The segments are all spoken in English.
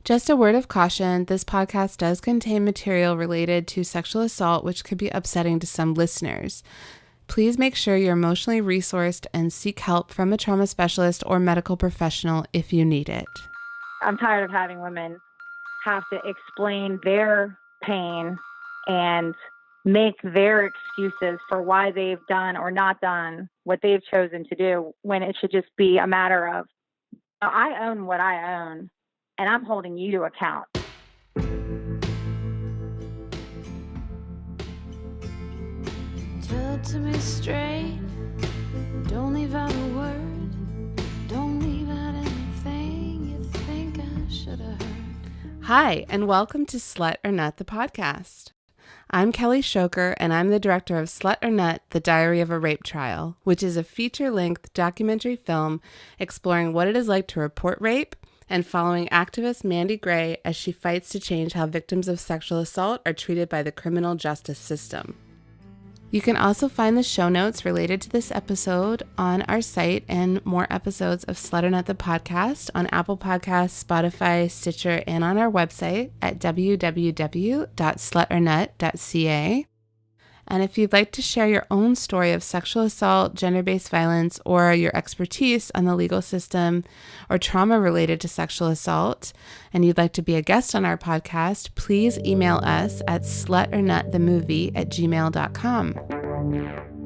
Just a word of caution, this podcast does contain material related to sexual assault, which could be upsetting to some listeners. Please make sure you're emotionally resourced and seek help from a trauma specialist or medical professional if you need it. I'm tired of having women have to explain their pain and make their excuses for why they've done or not done what they've chosen to do, when it should just be a matter of, I own what I own, and I'm holding you to account. Tell it to me straight. Don't leave out a word. Don't leave out anything you think I should have heard. Hi, and welcome to Slut or Nut, the podcast. I'm Kelly Shoker, and I'm the director of Slut or Nut, The Diary of a Rape Trial, which is a feature-length documentary film exploring what it is like to report rape and following activist Mandi as she fights to change how victims of sexual assault are treated by the criminal justice system. You can also find the show notes related to this episode on our site and more episodes of Slut or Nut the podcast on Apple Podcasts, Spotify, Stitcher, and on our website at www.slutornut.ca. And if you'd like to share your own story of sexual assault, gender-based violence, or your expertise on the legal system or trauma related to sexual assault, and you'd like to be a guest on our podcast, please email us at slutornutthemovie@gmail.com.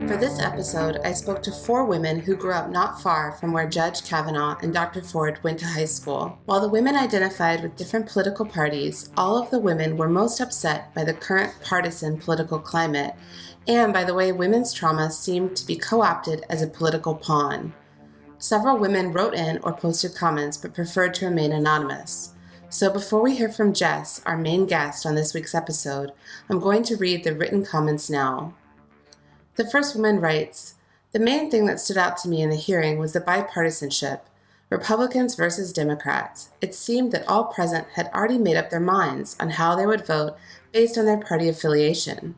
For this episode, I spoke to 4 women who grew up not far from where Judge Kavanaugh and Dr. Ford went to high school. While the women identified with different political parties, all of the women were most upset by the current partisan political climate and by the way women's trauma seemed to be co-opted as a political pawn. Several women wrote in or posted comments but preferred to remain anonymous. So before we hear from Jess, our main guest on this week's episode, I'm going to read the written comments now. The first woman writes, "The main thing that stood out to me in the hearing was the bipartisanship, Republicans versus Democrats. It seemed that all present had already made up their minds on how they would vote based on their party affiliation.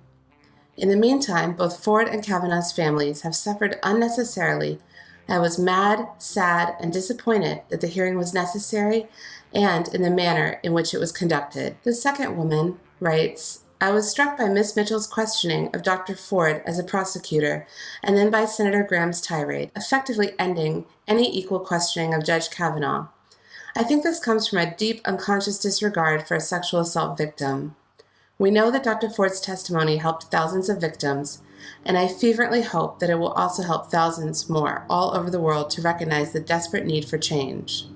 In the meantime, both Ford and Kavanaugh's families have suffered unnecessarily. I was mad, sad, and disappointed that the hearing was necessary and in the manner in which it was conducted." The second woman writes, "I was struck by Ms. Mitchell's questioning of Dr. Ford as a prosecutor, and then by Senator Graham's tirade, effectively ending any equal questioning of Judge Kavanaugh. I think this comes from a deep unconscious disregard for a sexual assault victim. We know that Dr. Ford's testimony helped thousands of victims, and I fervently hope that it will also help thousands more all over the world to recognize the desperate need for change."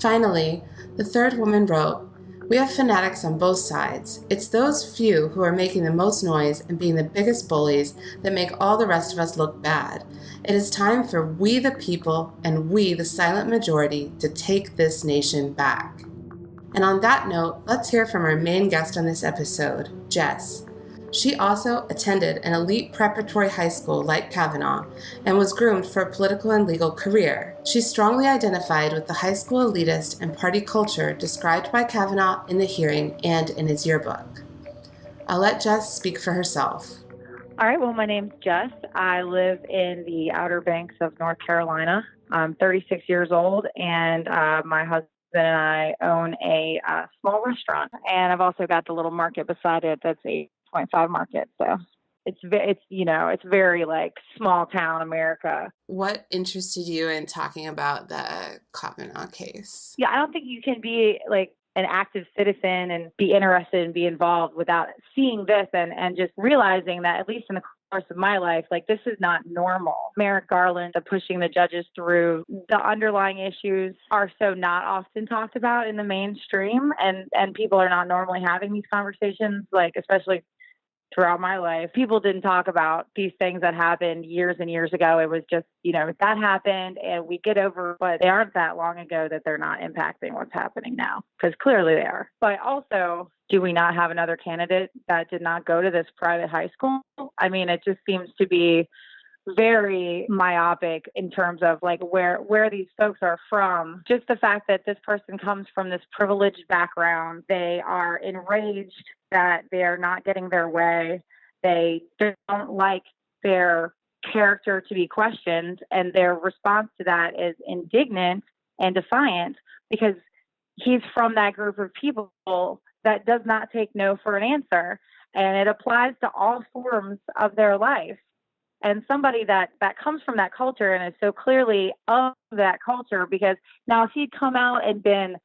Finally, the third woman wrote, "We have fanatics on both sides. It's those few who are making the most noise and being the biggest bullies that make all the rest of us look bad. It is time for we the people and we the silent majority to take this nation back." And on that note, let's hear from our main guest on this episode, Jess. She also attended an elite preparatory high school like Kavanaugh and was groomed for a political and legal career. She strongly identified with the high school elitist and party culture described by Kavanaugh in the hearing and in his yearbook. I'll let Jess speak for herself. All right, well, my name's Jess. I live in the Outer Banks of North Carolina. I'm 36 years old, and my husband and I own a small restaurant. And I've also got the little market beside it that's 8.5 market. So it's very like small town America. What interested you in talking about the Kavanaugh case? Yeah, I don't think you can be like an active citizen and be interested and be involved without seeing this and just realizing that, at least in the course of my life, like, this is not normal. Merrick Garland, pushing the judges through, the underlying issues are so not often talked about in the mainstream, and people are not normally having these conversations, like, especially throughout my life. People didn't talk about these things that happened years and years ago. It was just, that happened and we get over, but they aren't that long ago that they're not impacting what's happening now, because clearly they are. But also, do we not have another candidate that did not go to this private high school? I mean, it just seems to be very myopic in terms of like where these folks are from. Just the fact that this person comes from this privileged background, they are enraged that they are not getting their way. They don't like their character to be questioned, and their response to that is indignant and defiant, because he's from that group of people that does not take no for an answer. And it applies to all forms of their life. And somebody that comes from that culture and is so clearly of that culture, because now if he'd come out and been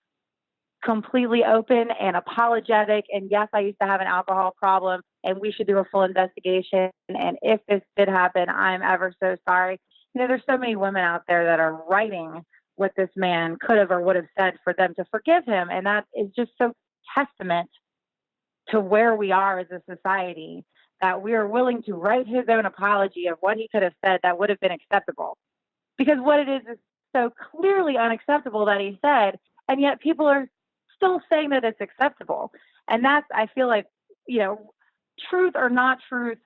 completely open and apologetic, and yes, I used to have an alcohol problem and we should do a full investigation, and if this did happen, I'm ever so sorry. There's so many women out there that are writing what this man could have or would have said for them to forgive him. And that is just so testament to where we are as a society, that we are willing to write his own apology of what he could have said that would have been acceptable. Because what it is so clearly unacceptable that he said, and yet people are still saying that it's acceptable. And that's, I feel like, truth or not truth,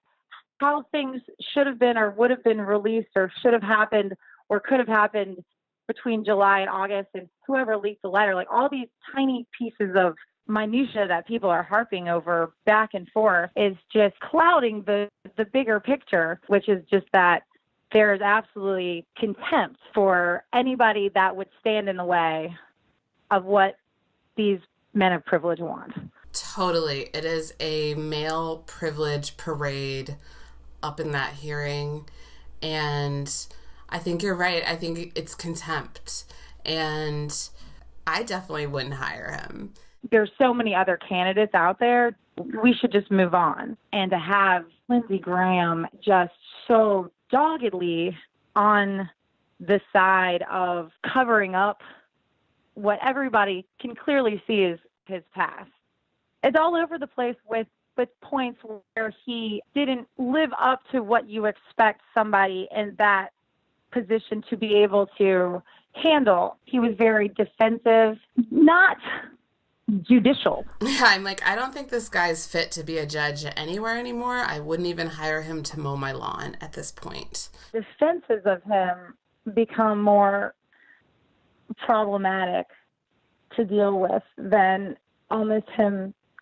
how things should have been or would have been released or should have happened or could have happened between July and August, and whoever leaked the letter, like all these tiny pieces of minutia that people are harping over back and forth is just clouding the bigger picture, which is just that there's absolutely contempt for anybody that would stand in the way of what these men of privilege want. Totally. It is a male privilege parade up in that hearing. And I think you're right. I think it's contempt. And I definitely wouldn't hire him. There's so many other candidates out there. We should just move on. And to have Lindsey Graham just so doggedly on the side of covering up what everybody can clearly see is his past. It's all over the place with points where he didn't live up to what you expect somebody in that position to be able to handle. He was very defensive, not judicial. Yeah, I'm like, I don't think this guy's fit to be a judge anywhere anymore. I wouldn't even hire him to mow my lawn at this point. Defenses of him become more problematic to deal with than almost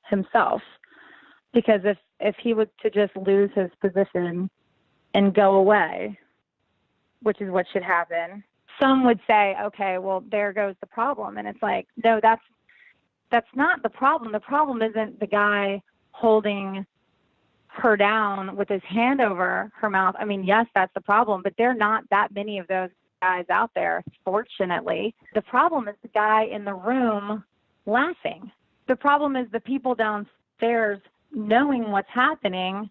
himself. Because if he was to just lose his position and go away, which is what should happen, some would say, okay, well, there goes the problem. And it's like, no, that's not the problem. The problem isn't the guy holding her down with his hand over her mouth. I mean, yes, that's the problem, but there are not that many of those guys out there, fortunately. The problem is the guy in the room laughing. The problem is the people downstairs knowing what's happening,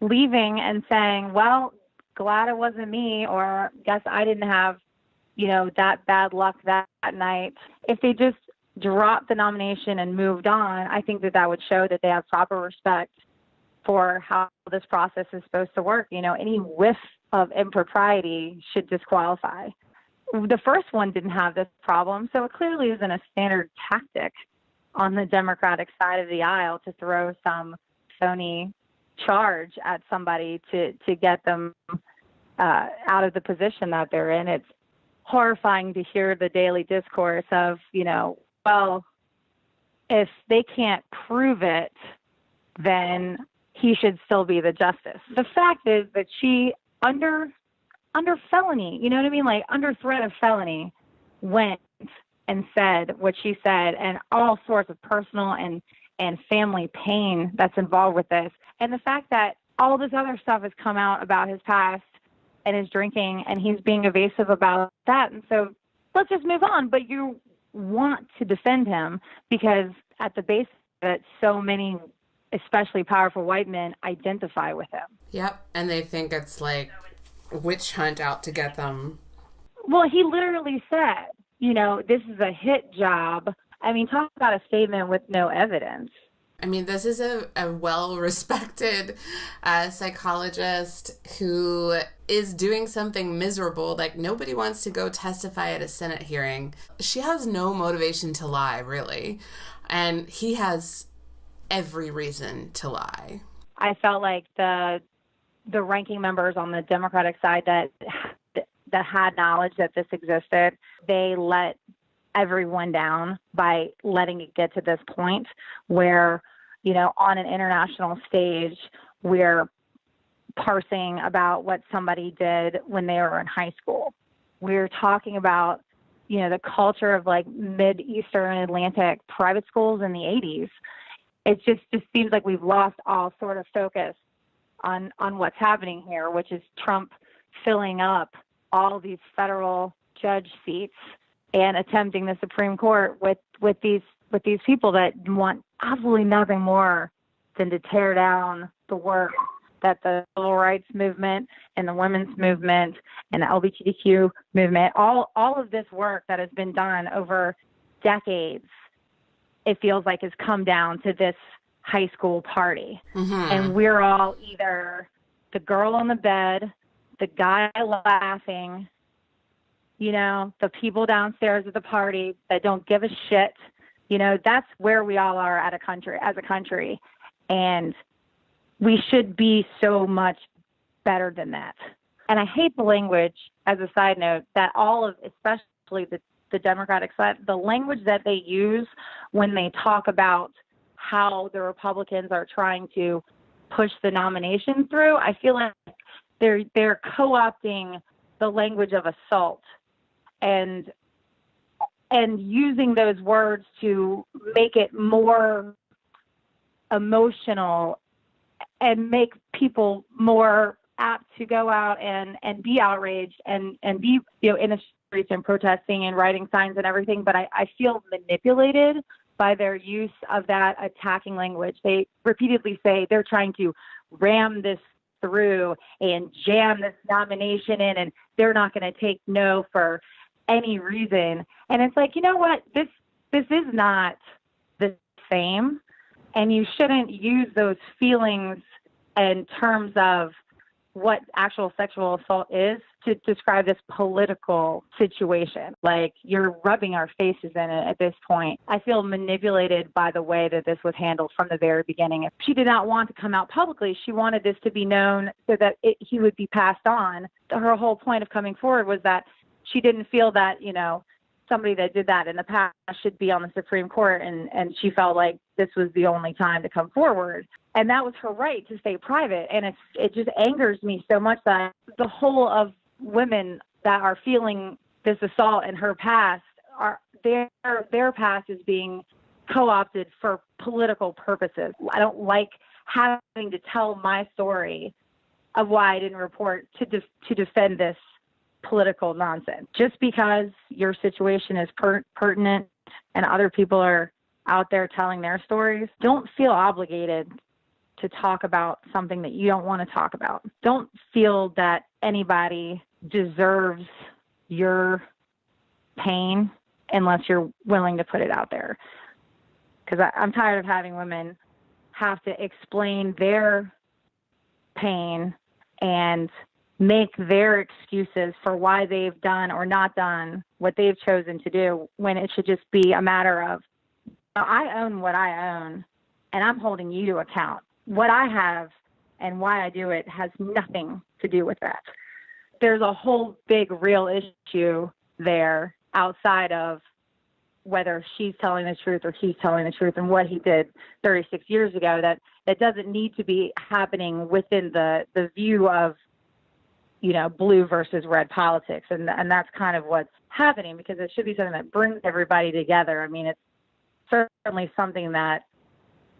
leaving and saying, well, glad it wasn't me, or guess I didn't have, that bad luck that night. If they just dropped the nomination and moved on, I think that would show that they have proper respect for how this process is supposed to work. Any whiff of impropriety should disqualify. The first one didn't have this problem, so it clearly isn't a standard tactic on the Democratic side of the aisle to throw some phony charge at somebody to get them out of the position that they're in. It's horrifying to hear the daily discourse of, well, if they can't prove it, then he should still be the justice. The fact is that she, under felony, like under threat of felony, went and said what she said, and all sorts of personal and family pain that's involved with this. And the fact that all this other stuff has come out about his past and his drinking, and he's being evasive about that. And so let's just move on. But you want to defend him because at the base of it, so many, especially powerful white men, identify with him. Yep. And they think it's like a witch hunt out to get them. Well, he literally said, this is a hit job. I mean, talk about a statement with no evidence. I mean, this is a well-respected psychologist who is doing something miserable. Like, nobody wants to go testify at a Senate hearing. She has no motivation to lie, really. And he has every reason to lie. I felt like the ranking members on the Democratic side that had knowledge that this existed, they let everyone down by letting it get to this point where, on an international stage, we're parsing about what somebody did when they were in high school. We're talking about, the culture of like Mid-Eastern Atlantic private schools in the 80s. It just seems like we've lost all sort of focus on what's happening here, which is Trump filling up all these federal judge seats and attempting the Supreme Court with these people that want absolutely nothing more than to tear down the work that the civil rights movement and the women's movement and the LGBTQ movement, all of this work that has been done over decades, it feels like has come down to this high school party. Mm-hmm. And we're all either the girl on the bed, the guy laughing, the people downstairs at the party that don't give a shit. That's where we all are as a country. And we should be so much better than that. And I hate the language, as a side note, that all of, especially the Democratic side, the language that they use when they talk about how the Republicans are trying to push the nomination through, I feel like they're co-opting the language of assault and using those words to make it more emotional and make people more apt to go out and be outraged and be in the streets and protesting and writing signs and everything. But I feel manipulated by their use of that attacking language. They repeatedly say they're trying to ram this through and jam this nomination in, and they're not going to take no for any reason. And it's like, you know what? This is not the same, and you shouldn't use those feelings in terms of what actual sexual assault is to describe this political situation. Like, you're rubbing our faces in it at this point. I feel manipulated by the way that this was handled from the very beginning. If she did not want to come out publicly, she wanted this to be known so that he would be passed on. Her whole point of coming forward was that she didn't feel that, somebody that did that in the past should be on the Supreme Court, and she felt like this was the only time to come forward. And that was her right to stay private. And it just angers me so much that the whole of women that are feeling this assault in her past, their past is being co-opted for political purposes. I don't like having to tell my story of why I didn't report to defend this political nonsense. Just because your situation is pertinent and other people are out there telling their stories, don't feel obligated to talk about something that you don't want to talk about. Don't feel that anybody deserves your pain unless you're willing to put it out there. Because I'm tired of having women have to explain their pain and make their excuses for why they've done or not done what they've chosen to do, when it should just be a matter of, I own what I own, and I'm holding you to account. What I have and why I do it has nothing to do with that. There's a whole big real issue there outside of whether she's telling the truth or he's telling the truth, and what he did 36 years ago that doesn't need to be happening within the view of, blue versus red politics. And that's kind of what's happening, because it should be something that brings everybody together. I mean, it's certainly something that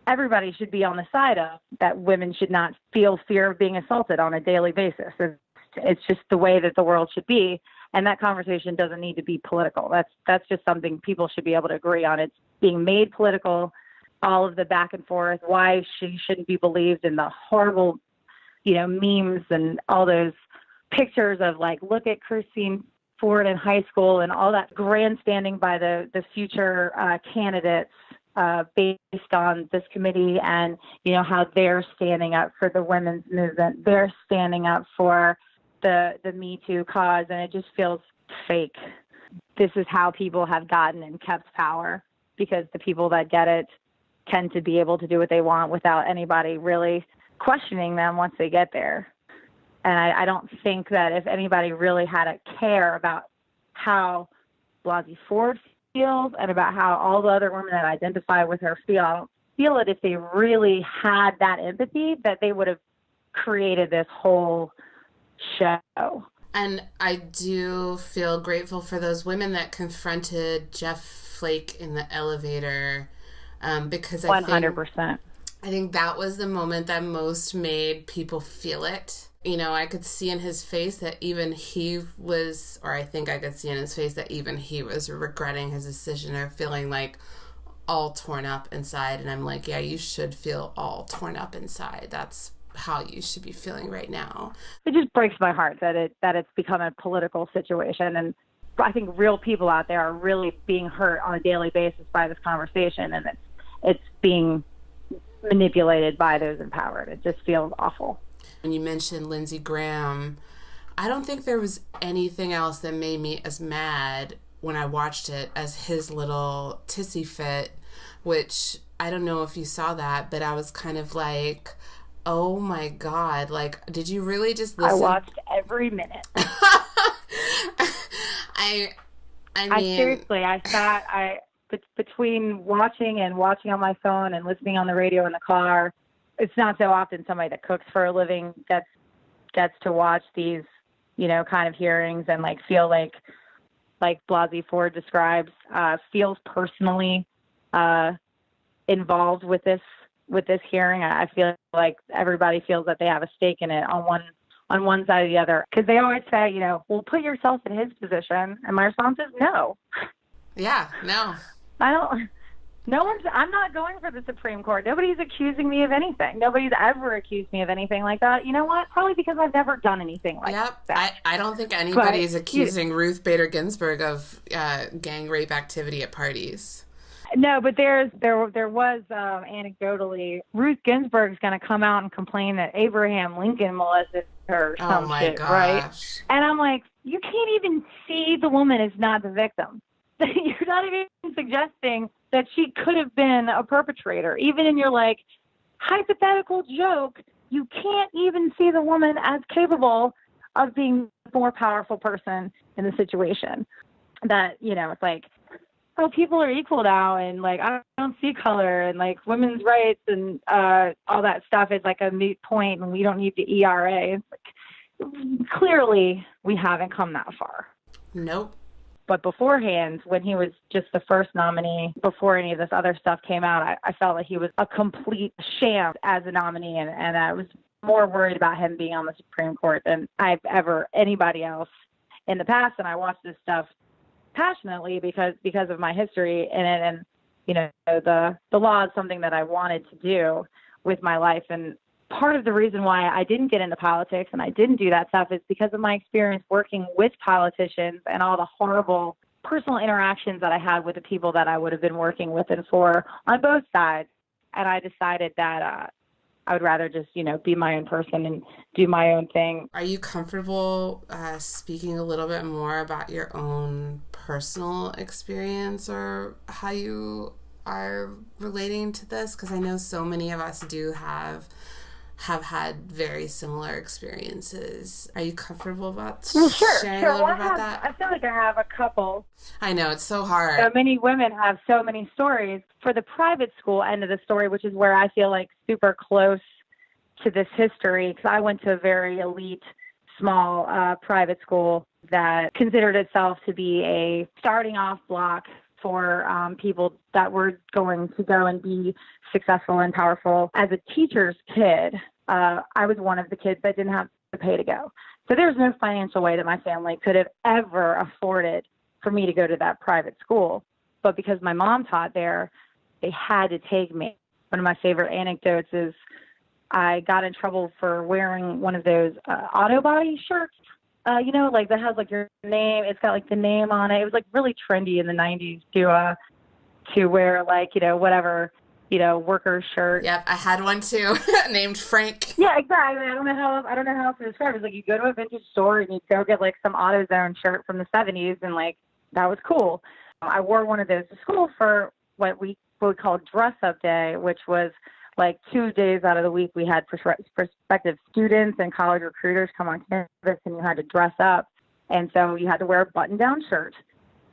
everybody should be on the side of, that women should not feel fear of being assaulted on a daily basis. It's just the way that the world should be. And that conversation doesn't need to be political. That's just something people should be able to agree on. It's being made political, all of the back and forth, why she shouldn't be believed, and the horrible, memes and all those pictures of, like, look at Christine Ford in high school, and all that grandstanding by the future candidates based on this committee, and how they're standing up for the women's movement, they're standing up for the Me Too cause, and it just feels fake. This is how people have gotten and kept power, because the people that get it tend to be able to do what they want without anybody really questioning them once they get there. And I don't think that if anybody really had a care about how Blasey Ford feels and about how all the other women that identify with her feel, I don't feel that if they really had that empathy, that they would have created this whole show. And I do feel grateful for those women that confronted Jeff Flake in the elevator, because 100%. I think that was the moment that most made people feel it. You know, I could see in his face that even he was, or I think I could see in his face that even he was regretting his decision or feeling like all torn up inside. And I'm like, yeah, you should feel all torn up inside. That's how you should be feeling right now. It just breaks my heart that it's become a political situation, and I think real people out there are really being hurt on a daily basis by this conversation, and it's being manipulated by those empowered. It just feels awful. When you mentioned Lindsey Graham, I don't think there was anything else that made me as mad when I watched it as his little tissy fit, which I don't know if you saw that, but I was kind of like, oh my God, like, did you really just listen? I watched every minute. I seriously, between watching on my phone and listening on the radio in the car, it's not so often somebody that cooks for a living gets to watch these, you know, kind of hearings and like feel like Blasey Ford describes, feels personally involved with this hearing. I feel like everybody feels that they have a stake in it on one side or the other, because they always say, you know, well, put yourself in his position, and my response is no. Yeah, no. I'm not going for the Supreme Court. Nobody's accusing me of anything. Nobody's ever accused me of anything like that. You know what? Probably because I've never done anything like that. I don't think anybody's accusing Ruth Bader Ginsburg of gang rape activity at parties. No, but there was anecdotally, Ruth Ginsburg's going to come out and complain that Abraham Lincoln molested her or some shit, gosh. right? And I'm like, you can't even see the woman is not the victim. You're not even suggesting that she could have been a perpetrator. Even in your like hypothetical joke, you can't even see the woman as capable of being a more powerful person in the situation. That, you know, it's like, oh, people are equal now, and like I don't see color, and like women's rights and all that stuff is like a moot point, and we don't need the ERA. It's like, clearly, we haven't come that far. Nope. But beforehand, when he was just the first nominee, before any of this other stuff came out, I felt like he was a complete sham as a nominee, and I was more worried about him being on the Supreme Court than I've ever anybody else in the past. And I watched this stuff passionately because of my history in it, and you know, the law is something that I wanted to do with my life. And part of the reason why I didn't get into politics and I didn't do that stuff is because of my experience working with politicians and all the horrible personal interactions that I had with the people that I would have been working with and for on both sides. And I decided that I would rather just, you know, be my own person and do my own thing. Are you comfortable speaking a little bit more about your own personal experience or how you are relating to this? Because I know so many of us do have had very similar experiences. Are you comfortable about sharing a little bit about that? I feel like I have a couple. I know, it's so hard. So many women have so many stories. For the private school end of the story, which is where I feel like super close to this history, because I went to a very elite, small private school that considered itself to be a starting off block for people that were going to go and be successful and powerful. As a teacher's kid, I was one of the kids that didn't have to pay to go. So there was no financial way that my family could have ever afforded for me to go to that private school. But because my mom taught there, they had to take me. One of my favorite anecdotes is I got in trouble for wearing one of those auto body shirts. You know, like that has like your name. It's got like the name on it. It was like really trendy in the 90s to wear like, you know, whatever, you know, worker shirt. Yep, I had one too, named Frank. Yeah, exactly. I don't know how else to describe it. It's like you go to a vintage store and you go get like some AutoZone shirt from the 70s, and like that was cool. I wore one of those to school for what we would call dress up day, which was like 2 days out of the week we had prospective students and college recruiters come on campus, and you had to dress up. And so you had to wear a button-down shirt.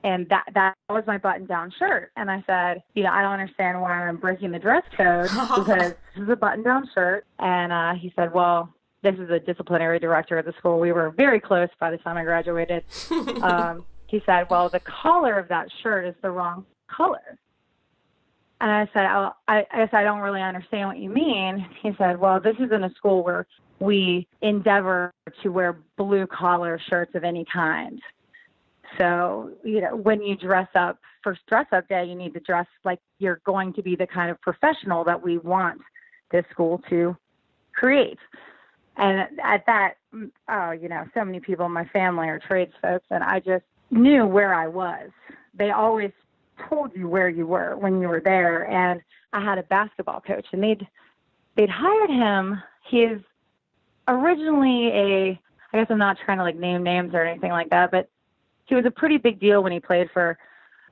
And that was my button-down shirt. And I said, you know, I don't understand why I'm breaking the dress code because this is a button-down shirt. And he said, well, this is the disciplinary director of the school. We were very close by the time I graduated. He said, well, the collar of that shirt is the wrong color. And I said, I guess I don't really understand what you mean. He said, well, this is in a school where we endeavor to wear blue collar shirts of any kind. So, when you dress up for dress up day, you need to dress like you're going to be the kind of professional that we want this school to create. And at that, so many people in my family are trades folks, and I just knew where I was. They always told you where you were when you were there. And I had a basketball coach, and they'd hired him. He's originally I guess I'm not trying to like name names or anything like that, but he was a pretty big deal when he played for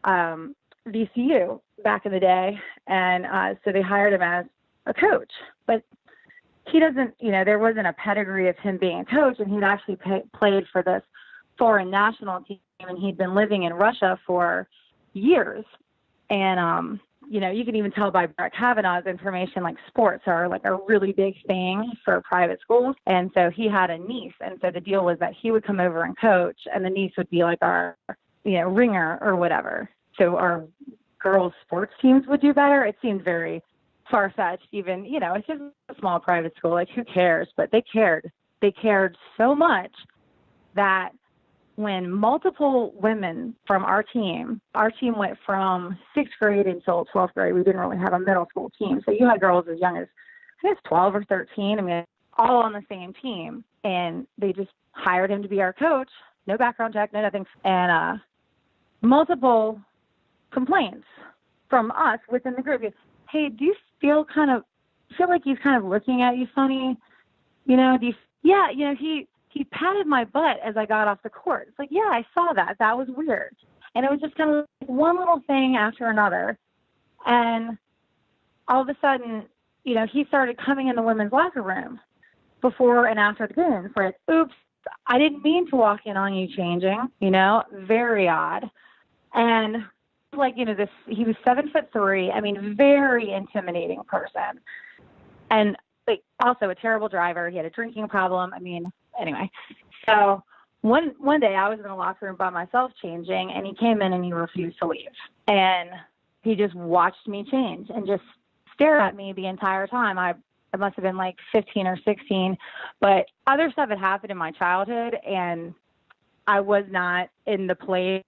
VCU back in the day. And so they hired him as a coach, but he doesn't, there wasn't a pedigree of him being a coach, and he'd actually played for this foreign national team, and he'd been living in Russia for years. And, you can even tell by Brett Kavanaugh's information, like sports are like a really big thing for private schools. And so he had a niece. And so the deal was that he would come over and coach, and the niece would be like our, ringer or whatever. So our girls' sports teams would do better. It seemed very far-fetched even, it's just a small private school. Like, who cares? But they cared. They cared so much that when multiple women from our team went from 6th grade until 12th grade, we didn't really have a middle school team. So you had girls as young as, I guess, 12 or 13. I mean, all on the same team. And they just hired him to be our coach. No background check, no nothing. And multiple complaints from us within the group. Hey, do you feel like he's kind of looking at you funny? He patted my butt as I got off the court. It's like, yeah, I saw that. That was weird. And it was just kind of like one little thing after another. And all of a sudden, he started coming in the women's locker room before and after the games. Like, oops, I didn't mean to walk in on you changing, very odd. And he was 7'3". I mean, very intimidating person. And also a terrible driver. He had a drinking problem. I mean, anyway, so one day I was in the locker room by myself changing, and he came in and he refused to leave. And he just watched me change and just stare at me the entire time. I must have been like 15 or 16, but other stuff had happened in my childhood, and I was not in the place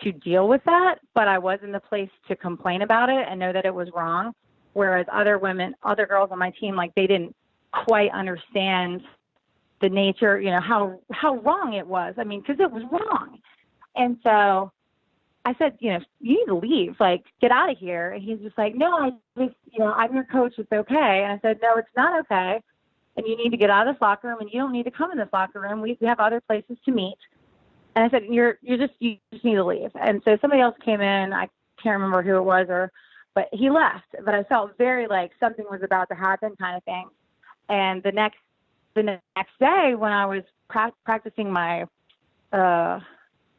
to deal with that, but I was in the place to complain about it and know that it was wrong. Whereas other girls on my team, they didn't quite understand the nature, how wrong it was. I mean, because it was wrong. And so I said, you need to leave, get out of here. And he's just like, no, I'm your coach. It's okay. And I said, no, it's not okay. And you need to get out of this locker room, and you don't need to come in this locker room. We have other places to meet. And I said, you just need to leave. And so somebody else came in. I can't remember who it was, but he left. But I felt very like something was about to happen, kind of thing. And the next day, when I was practicing my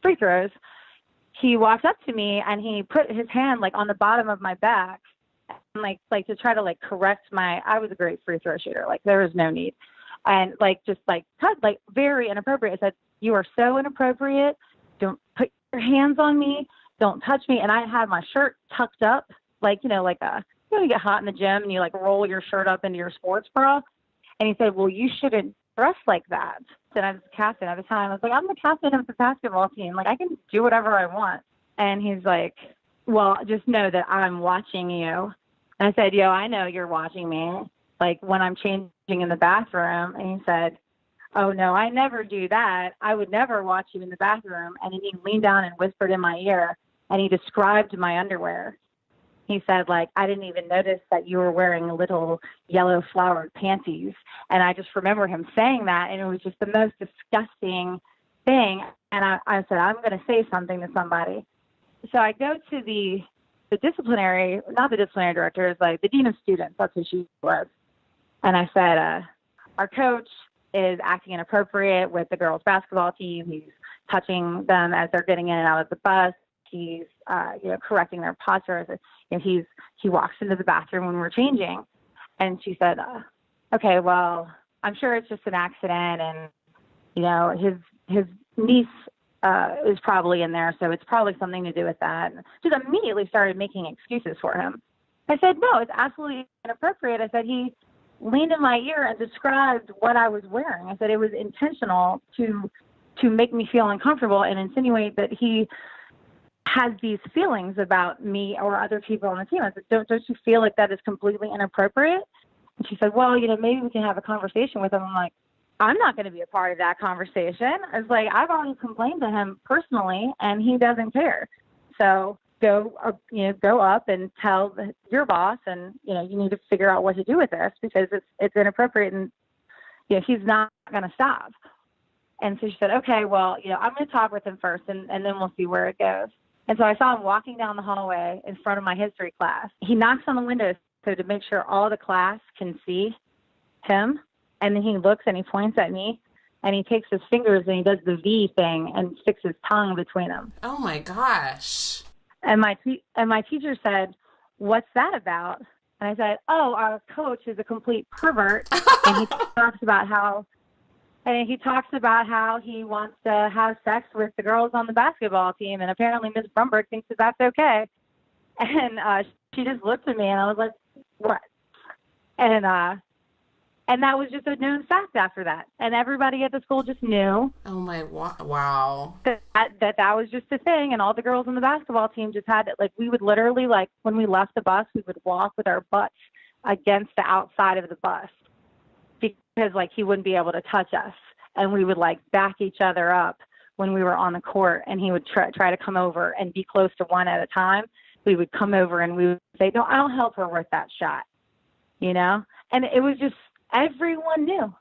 free throws, he walked up to me and he put his hand on the bottom of my back, and to try to correct I was a great free throw shooter. There was no need, and just very inappropriate. I said, "You are so inappropriate. Don't put your hands on me. Don't touch me." And I had my shirt tucked up, you get hot in the gym and you roll your shirt up into your sports bra. And he said, "Well, you shouldn't dress like that." And I was the captain at the time. I was like, "I'm the captain of the basketball team. I can do whatever I want." And he's like, "Well, just know that I'm watching you." And I said, "Yo, I know you're watching me, when I'm changing in the bathroom." And he said, "Oh, no, I never do that. I would never watch you in the bathroom." And then he leaned down and whispered in my ear, and he described my underwear. He said, "I didn't even notice that you were wearing little yellow flowered panties." And I just remember him saying that, and it was just the most disgusting thing. And I said, "I'm going to say something to somebody." So I go to the disciplinary, not the disciplinary director, it's the dean of students. That's who she was. And I said, "Our coach is acting inappropriate with the girls' basketball team. He's touching them as they're getting in and out of the bus. He's, correcting their posture. He walks into the bathroom when we're changing." And she said, "Okay, well, I'm sure it's just an accident, and you know, his niece is probably in there, so it's probably something to do with that. And just immediately started making excuses for him. I said, no, it's absolutely inappropriate. I said, he leaned in my ear and described what I was wearing. I said it was intentional to make me feel uncomfortable and insinuate that he has these feelings about me or other people on the team. I said, don't you feel like that is completely inappropriate? And she said, well, you know, maybe we can have a conversation with him. I'm like, I'm not going to be a part of that conversation. I was like, I've already complained to him personally, and he doesn't care. So go up and tell your boss, and, you know, you need to figure out what to do with this because it's inappropriate, and, you know, he's not going to stop. And so she said, okay, well, you know, I'm going to talk with him first, and then we'll see where it goes. And so I saw him walking down the hallway in front of my history class. He knocks on the window so to make sure all the class can see him. And then he looks and he points at me, and he takes his fingers and he does the V thing and sticks his tongue between them. Oh my gosh. And my teacher said, what's that about? And I said, oh, our coach is a complete pervert. And he talks about how he wants to have sex with the girls on the basketball team. And apparently Ms. Brumberg thinks that that's okay. And she just looked at me, and I was like, what? And that was just a known fact after that. And everybody at the school just knew. Oh my, wow. That was just a thing. And all the girls on the basketball team just had it. Like, we would literally, like, when we left the bus, we would walk with our butts against the outside of the bus because, like, he wouldn't be able to touch us. And we would, like, back each other up when we were on the court. And he would try to come over and be close to one at a time. We would come over and we would say, no, I'll help her with that shot, you know? And it was just, everyone knew.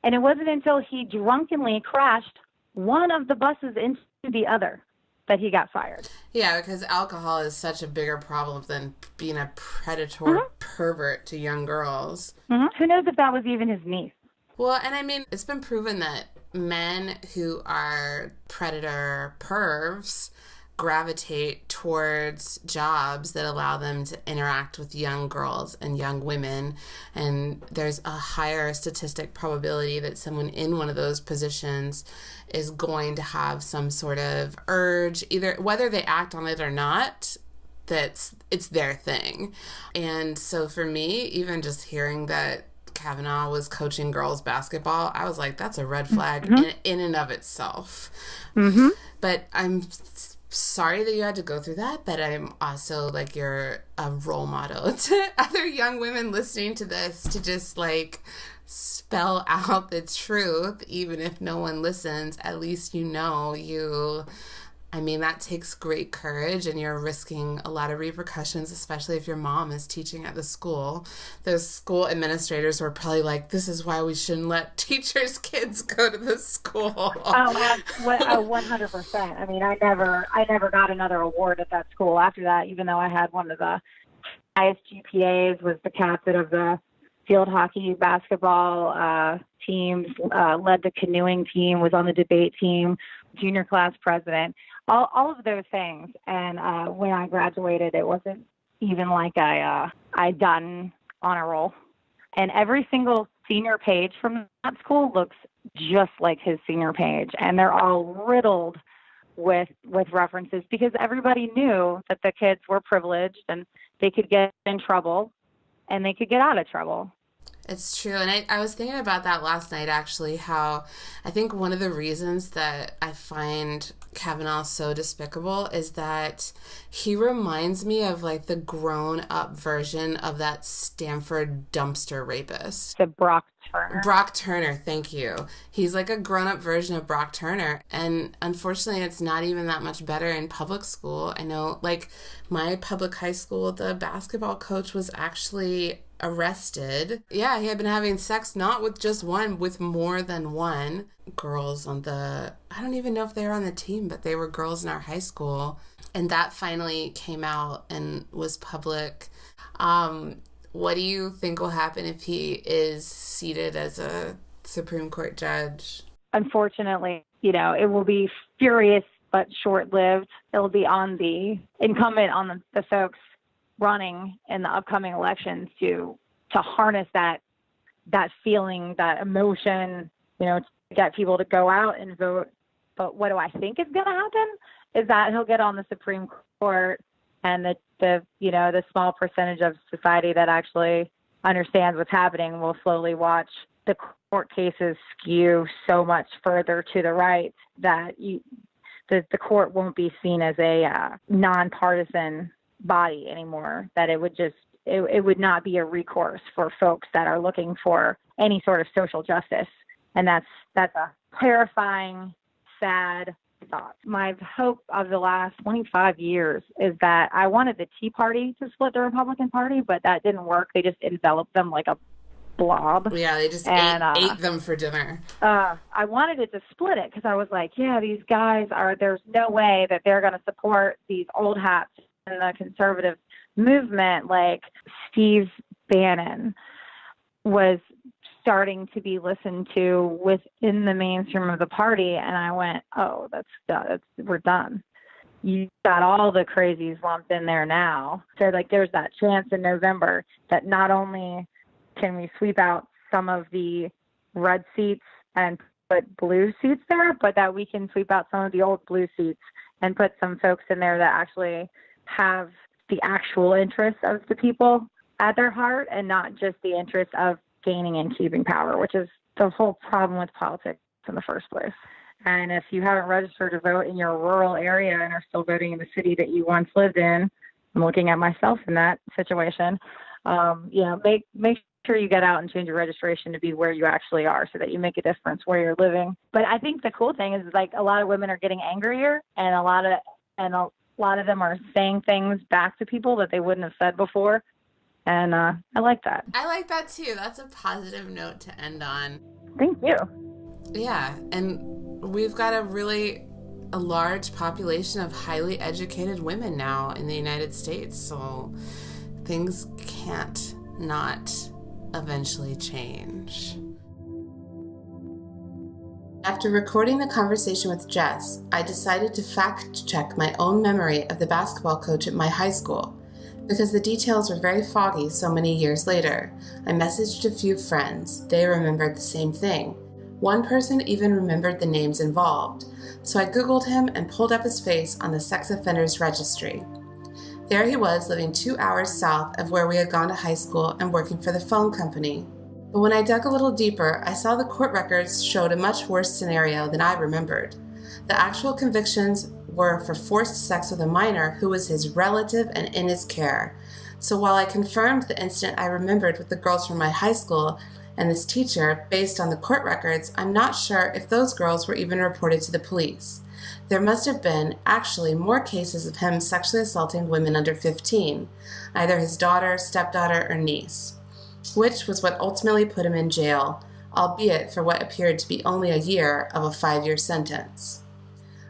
And it wasn't until he drunkenly crashed one of the buses into the other that he got fired. Yeah, because alcohol is such a bigger problem than being a predatory pervert to young girls. Who knows if that was even his niece? Well, and I mean, it's been proven that men who are predator pervs gravitate towards jobs that allow them to interact with young girls and young women, and there's a higher statistic probability that someone in one of those positions is going to have some sort of urge, either whether they act on it or not, it's their thing. And so for me, even just hearing that Kavanaugh was coaching girls basketball, I was like, that's a red flag in and of itself. But I'm sorry that you had to go through that, but I'm also like, you're a role model to other young women listening to this, to just like spell out the truth, even if no one listens. At least I mean, that takes great courage, and you're risking a lot of repercussions, especially if your mom is teaching at the school. Those school administrators were probably like, this is why we shouldn't let teachers' kids go to the school. Oh, 100%. I mean, I never got another award at that school after that, even though I had one of the highest GPAs, was the captain of the field hockey, basketball teams, led the canoeing team, was on the debate team, junior class president, all of those things. And when I graduated, it wasn't even like I'd gotten on a roll. And every single senior page from that school looks just like his senior page. And they're all riddled with references, because everybody knew that the kids were privileged and they could get in trouble and they could get out of trouble. It's true. And I was thinking about that last night, actually, how I think one of the reasons that I find Kavanaugh so despicable is that he reminds me of like the grown-up version of that Stanford dumpster rapist. The Brock Turner. Brock Turner, thank you. He's like a grown-up version of Brock Turner. And unfortunately, it's not even that much better in public school. I know, like, my public high school, the basketball coach was actually arrested. Yeah, he had been having sex not with just one, with more than one. Girls on the, I don't even know if they were on the team, but they were girls in our high school. And that finally came out and was public. What do you think will happen if he is seated as a Supreme Court judge? Unfortunately, it will be furious but short-lived. It'll be on the incumbent, on the folks running in the upcoming elections to harness that that feeling, that emotion, to get people to go out and vote. But what do I think is going to happen is that he'll get on the Supreme Court, and the small percentage of society that actually understands what's happening will slowly watch the court cases skew so much further to the right that the court won't be seen as a nonpartisan body anymore, that it would not be a recourse for folks that are looking for any sort of social justice. And that's a terrifying, sad thought. My hope of the last 25 years is that I wanted the Tea Party to split the Republican Party, but that didn't work. They just enveloped them like a blob. Yeah, they just ate them for dinner. I wanted it to split it because I was like, yeah, these guys there's no way that they're going to support these old hats in the conservative movement. Like Steve Bannon was starting to be listened to within the mainstream of the party. And I went, oh, we're done. You got all the crazies lumped in there now. So like there's that chance in November that not only can we sweep out some of the red seats and put blue seats there, but that we can sweep out some of the old blue seats and put some folks in there that actually have the actual interests of the people at their heart and not just the interest of gaining and keeping power, which is the whole problem with politics in the first place. And if you haven't registered to vote in your rural area and are still voting in the city that you once lived in, I'm looking at myself in that situation, make sure you get out and change your registration to be where you actually are so that you make a difference where you're living. But I think the cool thing is like a lot of women are getting angrier, and a lot of them are saying things back to people that they wouldn't have said before. And I like that. I like that too. That's a positive note to end on. Thank you. Yeah, and we've got a large population of highly educated women now in the United States, so things can't not eventually change. After recording the conversation with Jess, I decided to fact-check my own memory of the basketball coach at my high school. Because the details were very foggy so many years later, I messaged a few friends. They remembered the same thing. One person even remembered the names involved, so I Googled him and pulled up his face on the sex offenders registry. There he was, living 2 hours south of where we had gone to high school and working for the phone company. But when I dug a little deeper, I saw the court records showed a much worse scenario than I remembered. The actual convictions were for forced sex with a minor who was his relative and in his care. So while I confirmed the incident I remembered with the girls from my high school and this teacher based on the court records, I'm not sure if those girls were even reported to the police. There must have been actually more cases of him sexually assaulting women under 15, either his daughter, stepdaughter, or niece, which was what ultimately put him in jail, albeit for what appeared to be only a year of a 5-year sentence.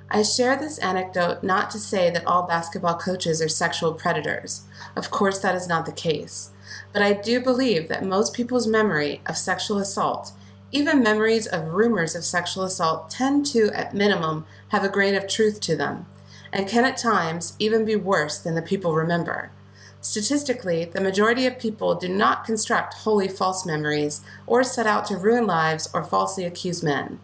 I share this anecdote not to say that all basketball coaches are sexual predators. Of course, that is not the case. But I do believe that most people's memory of sexual assault, even memories of rumors of sexual assault, tend to, at minimum, have a grain of truth to them, and can at times even be worse than the people remember. Statistically, the majority of people do not construct wholly false memories or set out to ruin lives or falsely accuse men.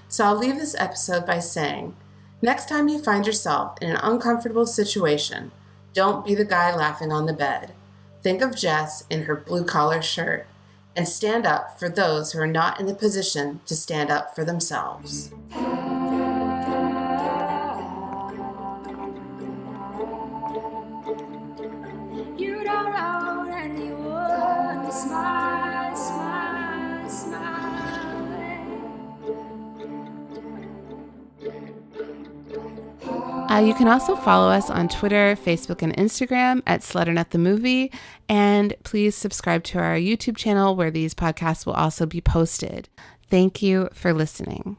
So I'll leave this episode by saying, next time you find yourself in an uncomfortable situation, don't be the guy laughing on the bed. Think of Jess in her blue-collar shirt and stand up for those who are not in the position to stand up for themselves. You don't know anyone, smile, smile, smile. You can also follow us on Twitter, Facebook, and Instagram at SlutterNutTheMovie, and please subscribe to our YouTube channel where these podcasts will also be posted. Thank you for listening.